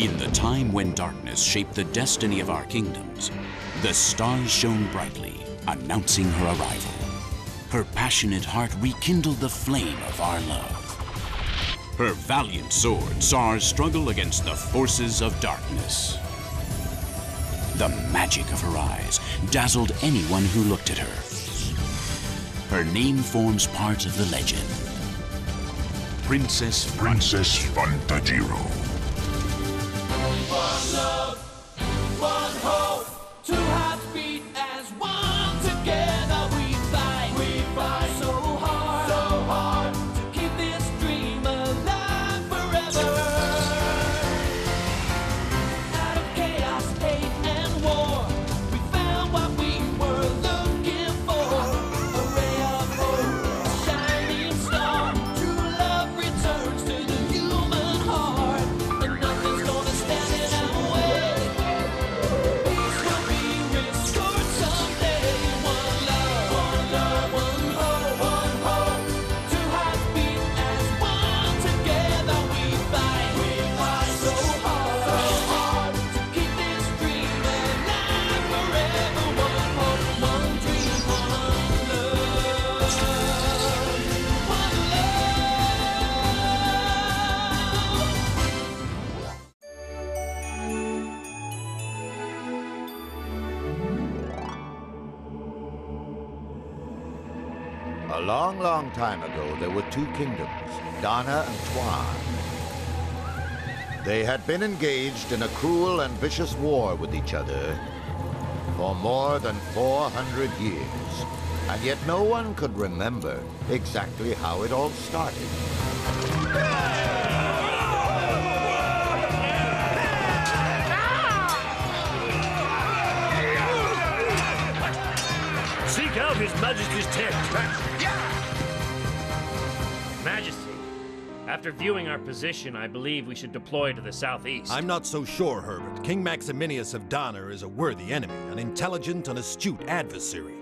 In the time when darkness shaped the destiny of our kingdoms, the stars shone brightly, announcing her arrival. Her passionate heart rekindled the flame of our love. Her valiant sword saw our struggle against the forces of darkness. The magic of her eyes dazzled anyone who looked at her. Her name forms part of the legend. Princess Fantaghiró. One love, one hope, two hearts beat as one. Together we fight so hard to keep this dream alive forever. Out of chaos, hate and war, we found what we were looking for. A ray of hope, a shining star. True love returns to the human heart, and nothing's gonna stand in our way. Peace will be restored someday. One love, one hope, two hearts beat as one. Together we fight so hard to keep this dream alive forever. One hope, one dream, one love, one A long, long time ago, there were two kingdoms, Dana and Tuan. They had been engaged in a cruel and vicious war with each other for more than 400 years. And yet no one could remember exactly how it all started. Seek out His Majesty's tent. Majesty, after viewing our position, I believe we should deploy to the southeast. I'm not so sure, Herbert. King Maximinius of Dana is a worthy enemy, an intelligent and astute adversary.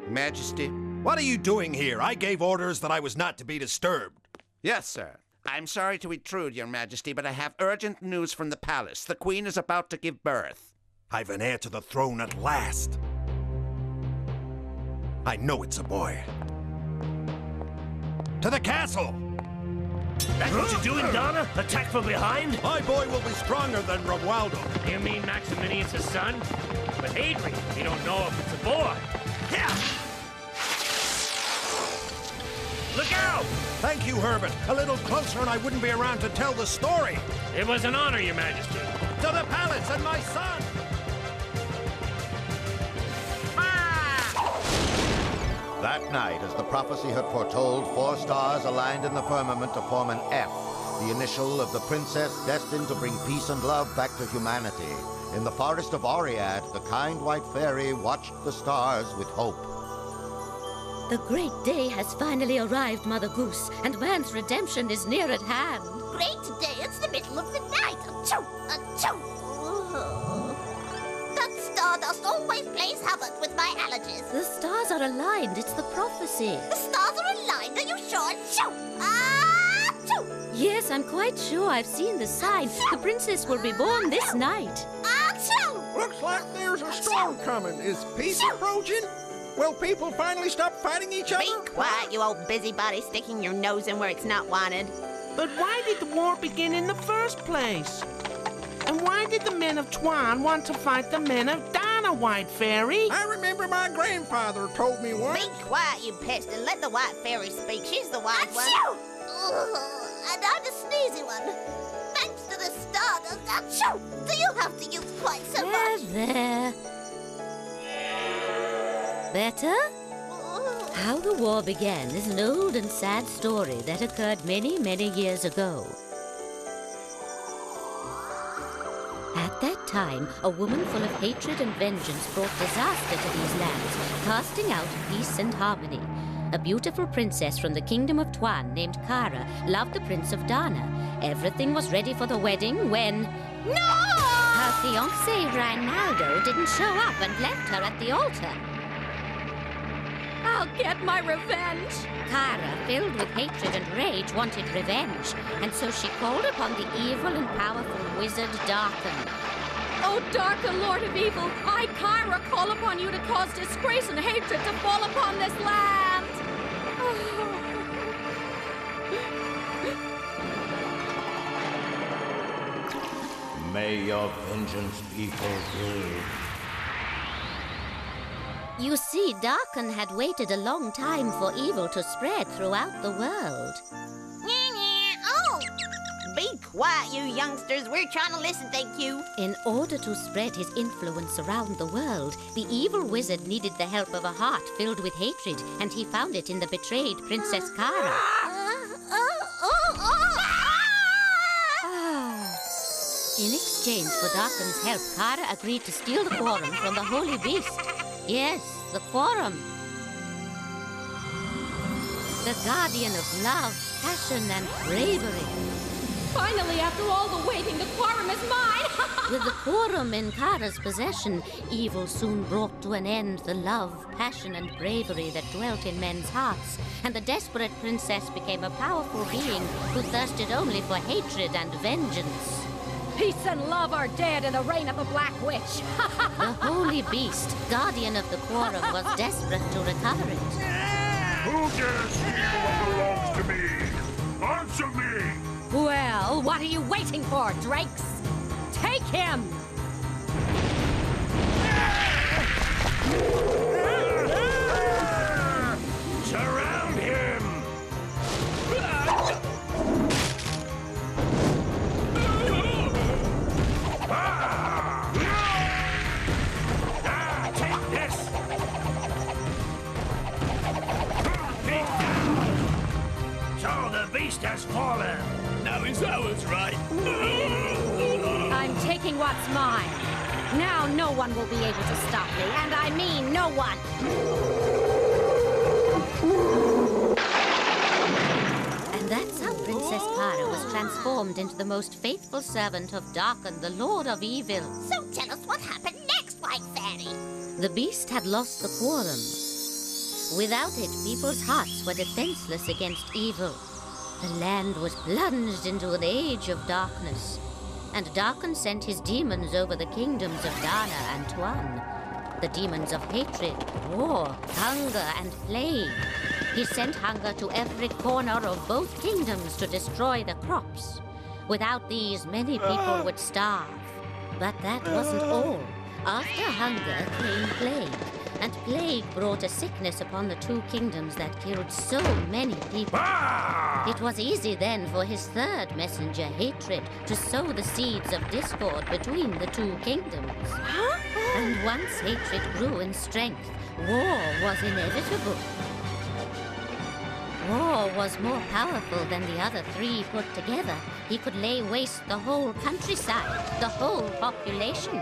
Majesty? What are you doing here? I gave orders that I was not to be disturbed. Yes, sir. I'm sorry to intrude, Your Majesty, but I have urgent news from the palace. The Queen is about to give birth. I've an heir to the throne at last. I know it's a boy. To the castle! That's what you're doing, Dana? Attack from behind? My boy will be stronger than Romualdo. You mean Maximinius' son? But Adrian, you don't know if it's a boy. Yeah. Look out! Thank you, Herbert. A little closer and I wouldn't be around to tell the story. It was an honor, Your Majesty. To the palace and my son! That night, as the prophecy had foretold, 4 stars aligned in the firmament to form an F, the initial of the princess destined to bring peace and love back to humanity. In the forest of Oriad, the kind white fairy watched the stars with hope. The great day has finally arrived, Mother Goose, and man's redemption is near at hand. Great day, it's the middle of the night. Achoo! Achoo! That stardust always plays havoc with my allergies. The stars are aligned. It's the prophecy. The stars are aligned, are you sure? Achoo! Achoo! Yes, I'm quite sure. I've seen the sign. The princess will be born this night. Achoo! Looks like there's a storm coming. Is peace approaching? Will people finally stop fighting each other? Be quiet, you old busybody, sticking your nose in where it's not wanted. But why did the war begin in the first place? And why did the men of Tuan want to fight the men of Dana, White Fairy? I remember my grandfather told me once. Be quiet, you pest, and let the White Fairy speak. She's the wise one. Achoo! And I'm the sneezy one. Thanks to the stardust. Achoo! Do you have to use quite so much? There. Better? How the war began is an old and sad story that occurred many, many years ago. At that time, a woman full of hatred and vengeance brought disaster to these lands, casting out peace and harmony. A beautiful princess from the kingdom of Tuan named Kara loved the prince of Dana. Everything was ready for the wedding when... No! Her fiancé, Rinaldo, didn't show up and left her at the altar. I'll get my revenge. Kara, filled with hatred and rage, wanted revenge, and so she called upon the evil and powerful wizard Darken. Oh, Darken, Lord of Evil, I, Kyra, call upon you to cause disgrace and hatred to fall upon this land. May your vengeance be fulfilled. You see, Darken had waited a long time for evil to spread throughout the world. Oh! Be quiet, you youngsters. We're trying to listen, thank you. In order to spread his influence around the world, the evil wizard needed the help of a heart filled with hatred, and he found it in the betrayed Princess Kara. In exchange for Darken's help, Kara agreed to steal the quorum from the holy beast. Yes, the quorum. The guardian of love, passion, and bravery. Finally, after all the waiting, the quorum is mine! With the quorum in Kara's possession, evil soon brought to an end the love, passion, and bravery that dwelt in men's hearts, and the desperate princess became a powerful being who thirsted only for hatred and vengeance. Peace and love are dead in the reign of the Black Witch. The holy beast, guardian of the quorum, was desperate to recover it. Who dares steal what belongs to me? Answer me! Well, what are you waiting for, Drakes? Take him! Surround him! Take this! Beat down! So the beast has fallen. Now it's ours, right? I'm taking what's mine. Now no one will be able to stop me, and I mean no one. And that's how Princess Kara was transformed into the most faithful servant of Darken, the Lord of Evil. So tell us what happened next, White Fairy. The beast had lost the quorum. Without it, people's hearts were defenseless against evil. The land was plunged into an age of darkness, and Darken sent his demons over the kingdoms of Dana and Tuan. The demons of hatred, war, hunger, and plague. He sent hunger to every corner of both kingdoms to destroy the crops. Without these, many people would starve. But that wasn't all. After hunger came plague. And plague brought a sickness upon the two kingdoms that killed so many people. It was easy then for his third messenger, hatred, to sow the seeds of discord between the two kingdoms. And once hatred grew in strength, war was inevitable. War was more powerful than the other three put together. He could lay waste the whole countryside, the whole population.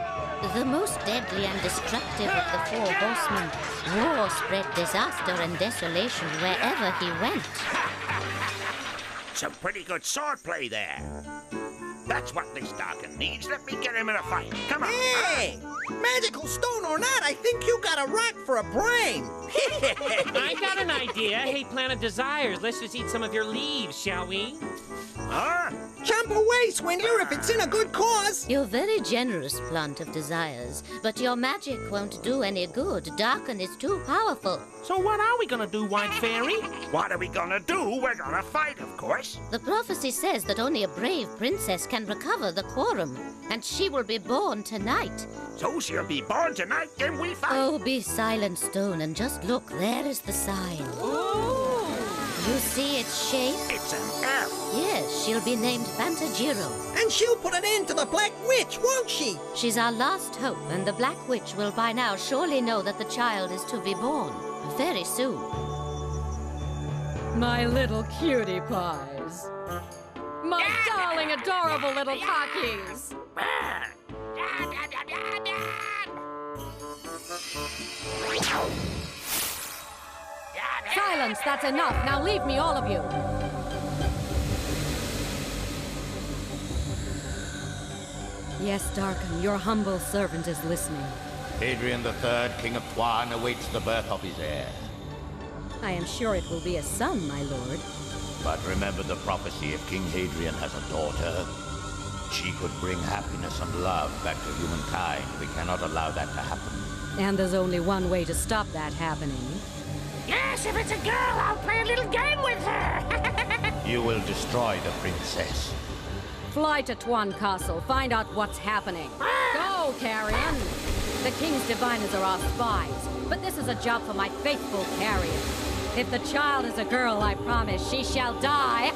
The most deadly and destructive of the four horsemen, war spread disaster and desolation wherever he went. Some pretty good swordplay there. That's what this Darken needs. Let me get him in a fight. Come on. Hey! Magical stone or not, I think you got a rock for a brain. I got an idea. Hey, Plant of Desires, let's just eat some of your leaves, shall we? Huh? Jump away, Swindler, if it's in a good cause. You're very generous, Plant of Desires, but your magic won't do any good. Darken is too powerful. So what are we gonna do, White Fairy? What are we gonna do? We're gonna fight, of course. The prophecy says that only a brave princess can recover the quorum, and she will be born tonight. So she'll be born tonight, then we fight. Oh, be silent, Stone, and just look. There is the sign. Ooh. You see its shape? It's an F. Yes, she'll be named Fantaghiró. And she'll put an end to the Black Witch, won't she? She's our last hope, and the Black Witch will by now surely know that the child is to be born. Very soon. My little cutie pies. My darling, adorable little cockies. Silence, that's enough. Now leave me, all of you. Yes, Darken, your humble servant is listening. Adrian III, King of Tuan, awaits the birth of his heir. I am sure it will be a son, my lord. But remember the prophecy: if King Hadrian has a daughter, she could bring happiness and love back to humankind. We cannot allow that to happen. And there's only one way to stop that happening. Yes, if it's a girl, I'll play a little game with her. You will destroy the princess. Fly to Tuan Castle, find out what's happening. Go, Carrion! The king's diviners are our spies, but this is a job for my faithful Carrion. If the child is a girl, I promise she shall die.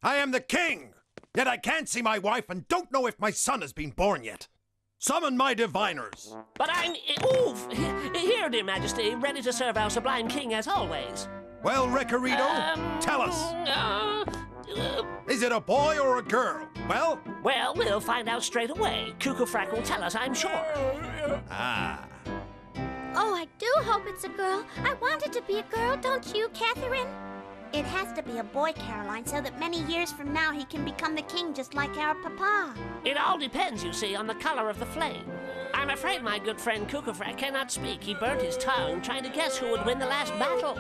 I am the king! Yet I can't see my wife and don't know if my son has been born yet. Summon my diviners! But I'm... Oof! Here, dear Majesty, ready to serve our sublime king as always. Well, Recarito, tell us. Is it a boy or a girl? Well, we'll find out straight away. Cuckoo Frack will tell us, I'm sure. Ah. Oh, I do hope it's a girl. I want it to be a girl, don't you, Catherine? It has to be a boy, Caroline, so that many years from now he can become the king just like our papa. It all depends, you see, on the color of the flame. I'm afraid my good friend Cuckoo Frack cannot speak. He burnt his tongue trying to guess who would win the last battle.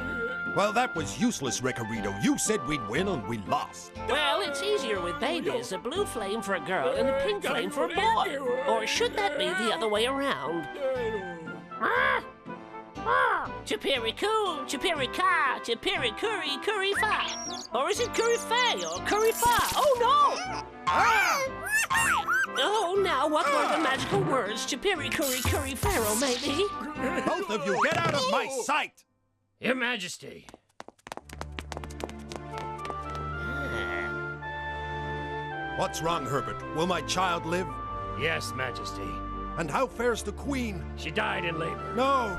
Well, that was useless, Recarito. You said we'd win and we lost. Well, it's easier with babies. A blue flame for a girl and a pink flame for a boy. Or should that be the other way around? Chipiricoo, chipirica, chipiricurry, curry-fa. Or is it curry-fay or curry-fa? Oh, no! Oh, now what were the magical words? Chipiricurry, curry-pharaoh, maybe? Both of you, get out of my sight! Your Majesty. What's wrong, Herbert? Will my child live? Yes, Majesty. And how fares the Queen? She died in labor. No!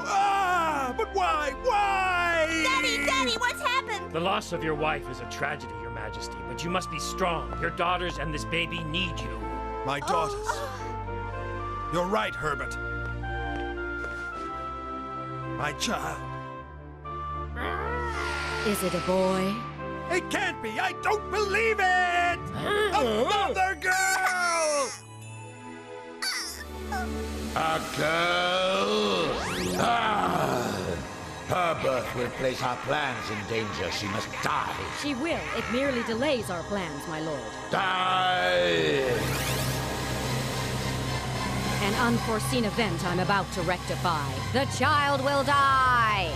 Ah! But why? Why? Daddy, what's happened? The loss of your wife is a tragedy, Your Majesty, but you must be strong. Your daughters and this baby need you. My daughters. You're right, Herbert. My child. Is it a boy? It can't be! I don't believe it! Another girl! A girl! Her birth will place our plans in danger. She must die. She will. It merely delays our plans, my lord. Die! An unforeseen event I'm about to rectify. The child will die!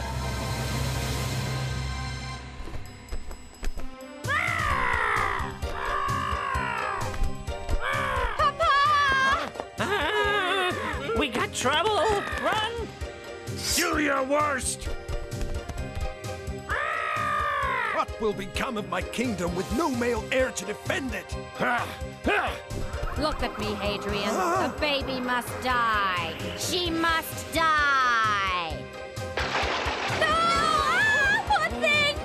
We got trouble! Run! Do your worst! What will become of my kingdom with no male heir to defend it? Look at me, Hadrian. The baby must die. She must die. No! Poor thing!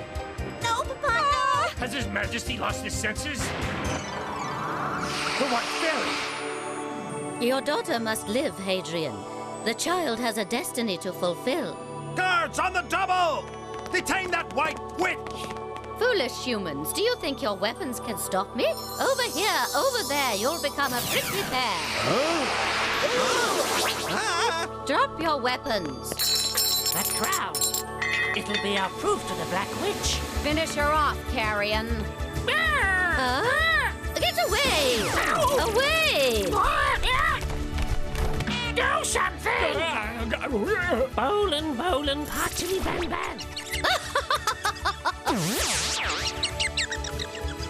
No, Papa, no! Has His Majesty lost his senses? The White Fairy! Your daughter must live, Hadrian. The child has a destiny to fulfill. Guards on the double! Detain that white witch! Foolish humans, do you think your weapons can stop me? Over here, over there, you'll become a prickly pear. Drop your weapons. That crown. It'll be our proof to the Black Witch. Finish her off, Carrion. Get away! Away! Do something! Bowlin', patchily ban.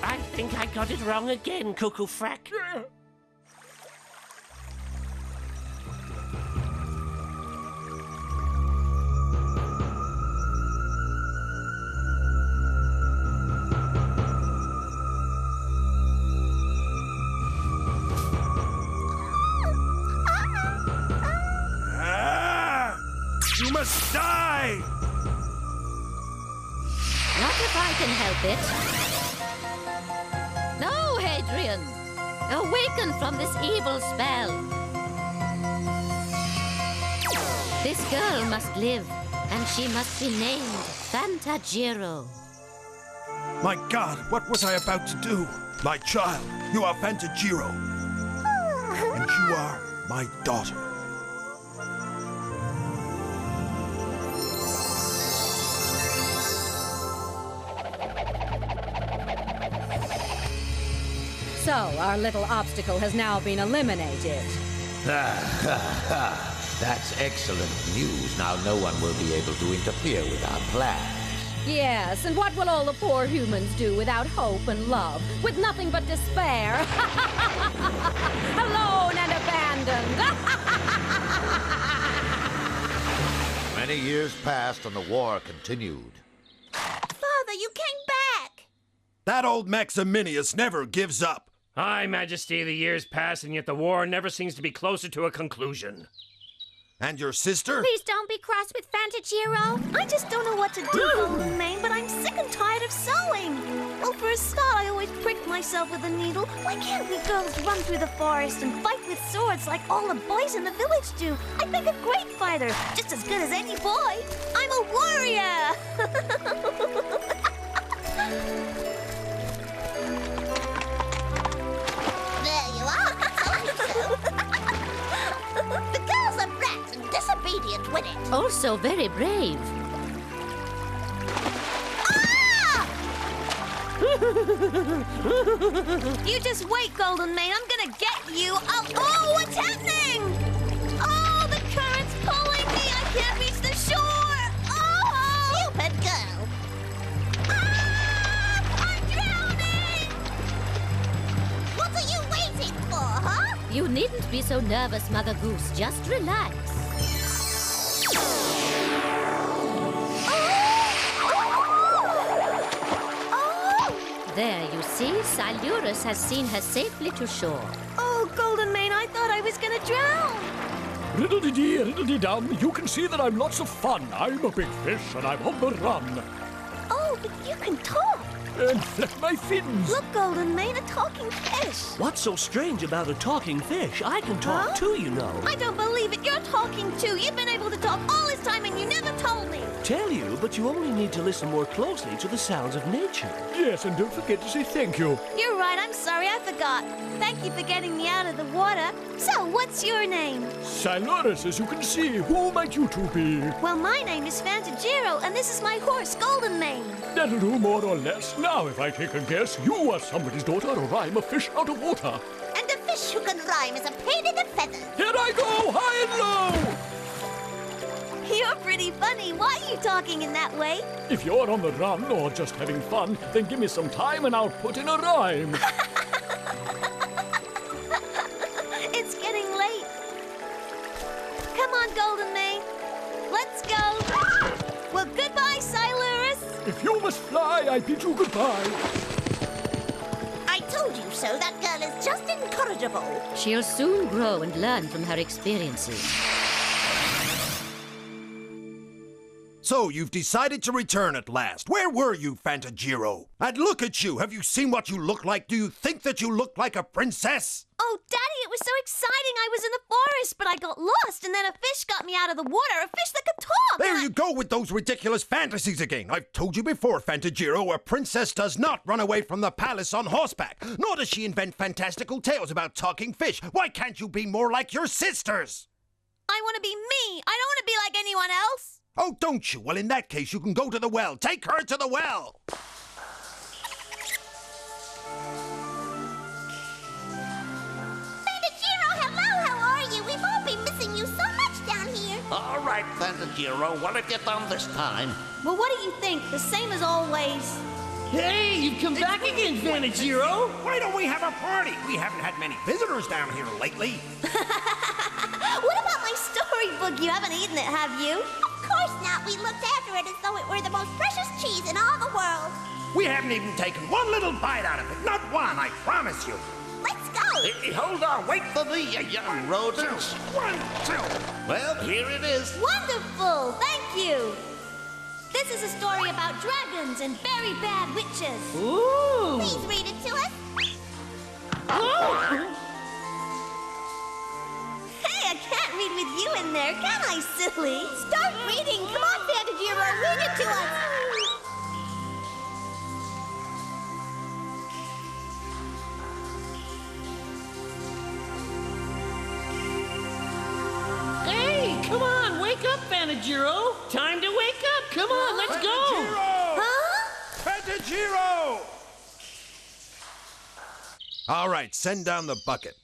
I think I got it wrong again, Cuckoo Frack. You must die! Not if I can help it. No, Hadrian! Awaken from this evil spell. This girl must live, and she must be named Fantaghiró. My God, what was I about to do? My child, you are Fantaghiró. And you are my daughter. So, our little obstacle has now been eliminated. That's excellent news. Now no one will be able to interfere with our plans. Yes, and what will all the poor humans do without hope and love, with nothing but despair? Alone and abandoned! Many years passed and the war continued. Father, you came back! That old Maximinius never gives up. Aye, Majesty, the years pass, and yet the war never seems to be closer to a conclusion. And your sister? Please don't be cross with Fantaghiró. I just don't know what to do, Golden Mane, but I'm sick and tired of sewing. Well, for a start, I always prick myself with a needle. Why can't we girls run through the forest and fight with swords like all the boys in the village do? I'd make a great fighter, just as good as any boy. I'm a warrior! There you are. The girls are brats and disobedient with it. Also very brave. Ah! You just wait, Golden Mane. I'm gonna get you. Oh, what's happening? Oh, the current's pulling me. I can't reach the shore. Oh! Stupid girl. Ah! I'm drowning! What are you waiting for, huh? You needn't be so nervous, Mother Goose. Just relax. There, you see, Silurus has seen her safely to shore. Oh, Golden Mane, I thought I was gonna drown. Riddle-dee-dee, riddle-dee-dum. You can see that I'm lots of fun. I'm a big fish and I'm on the run. Oh, but you can talk. And flip my fins. Look, Golden Mane, a talking fish. What's so strange about a talking fish? I can talk too, you know. I don't believe it. You're talking too. You've been able to talk all this time and you never told me. Tell you, but you only need to listen more closely to the sounds of nature. Yes, and don't forget to say thank you. You're right. I'm sorry. I forgot. Thank you for getting me out of the water. So, what's your name? Silurus, as you can see. Who might you two be? Well, my name is Fantaghiró, and this is my horse, Golden Mane. That'll do more or less. Now, if I take a guess, you are somebody's daughter or I'm a fish out of water. And a fish who can rhyme is a pain in the feathers. Here I go, high and low! You're pretty funny. Why are you talking in that way? If you're on the run or just having fun, then give me some time and I'll put in a rhyme. It's getting late. Come on, Golden Mane. Let's go. Well, goodbye, Silurus. If you must fly, I bid you goodbye. I told you so. That girl is just incorrigible. She'll soon grow and learn from her experiences. So, you've decided to return at last. Where were you, Fantaghiró? And look at you. Have you seen what you look like? Do you think that you look like a princess? Oh, Daddy, it was so exciting. I was in the forest, but I got lost, and then a fish got me out of the water. A fish that could talk. There you go with those ridiculous fantasies again. I've told you before, Fantaghiró, a princess does not run away from the palace on horseback, nor does she invent fantastical tales about talking fish. Why can't you be more like your sisters? I want to be me. I don't want to be like anyone else. Oh, don't you? Well, in that case, you can go to the well. Take her to the well. Fantaghiró, hello, how are you? We've all been missing you so much down here. All right, Fantaghiró, what have you done this time? Well, what do you think? The same as always. Hey, you've come back again, Fantaghiró. Why don't we have a party? We haven't had many visitors down here lately. What about my storybook? You haven't eaten it, have you? Of course not. We looked after it as though it were the most precious cheese in all the world. We haven't even taken one little bite out of it. Not one, I promise you. Let's go. Hey, hold on, wait for me, you young rodents. 1, 2. Well, here it is. Wonderful. Thank you. This is a story about dragons and very bad witches. Ooh. Please read it to us. Oh. Hey, I can't read with you in there, can I, silly? Start reading. Come on, Fantaghiró, read it to us. Fantaghiró. Time to wake up. Come on, let's go. Fantaghiró! All right, send down the bucket.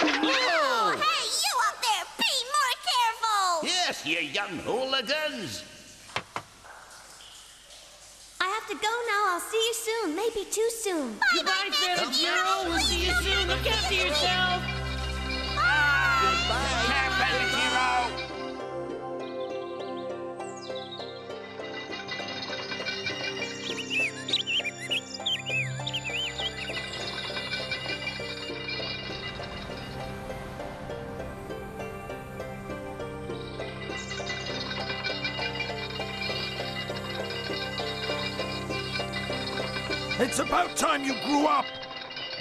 Oh, hey, you up there! Be more careful! Yes, you young hooligans. I have to go now. I'll see you soon. Maybe too soon. Goodbye, Fantaghiró. We'll see you soon. Look after yourself. Goodbye. Fantaghiró. It's about time you grew up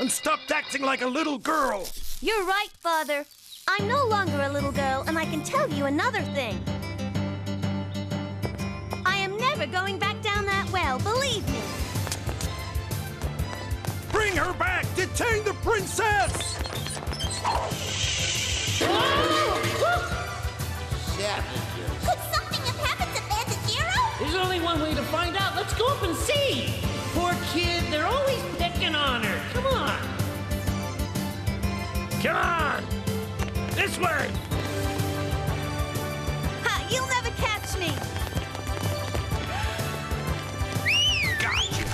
and stopped acting like a little girl. You're right, Father. I'm no longer a little girl, and I can tell you another thing. I am never going back down that well, believe me. Bring her back! Detain the princess! Could something have happened to Fantaghiró? There's only one way to find out. Let's go up and see. Poor kid, they're always picking on her. Come on. Come on! This way! Ha! You'll never catch me. Gotcha!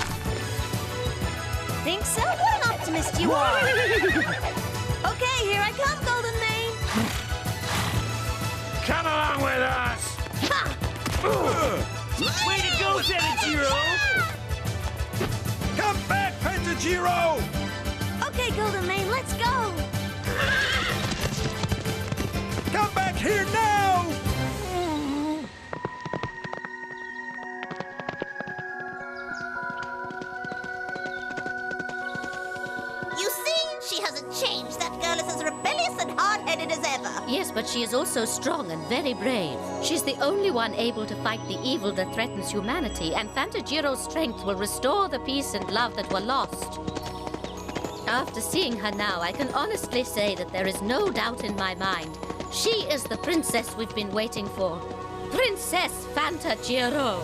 Think so? What an optimist you are. Okay, here I come, Golden Mane. Come along with us! Ha! Way to go, Fantaghiró. Come back, Fantaghiró! Okay, Golden Mane, let's go. Come back here now! You see, she hasn't changed. That girl is as rebellious and hard-headed as ever. Yes, but she is also strong and very brave. She's the only one able to fight the evil that threatens humanity, and Fantaghiró's strength will restore the peace and love that were lost. After seeing her now, I can honestly say that there is no doubt in my mind. She is the princess we've been waiting for. Princess Fantaghiró!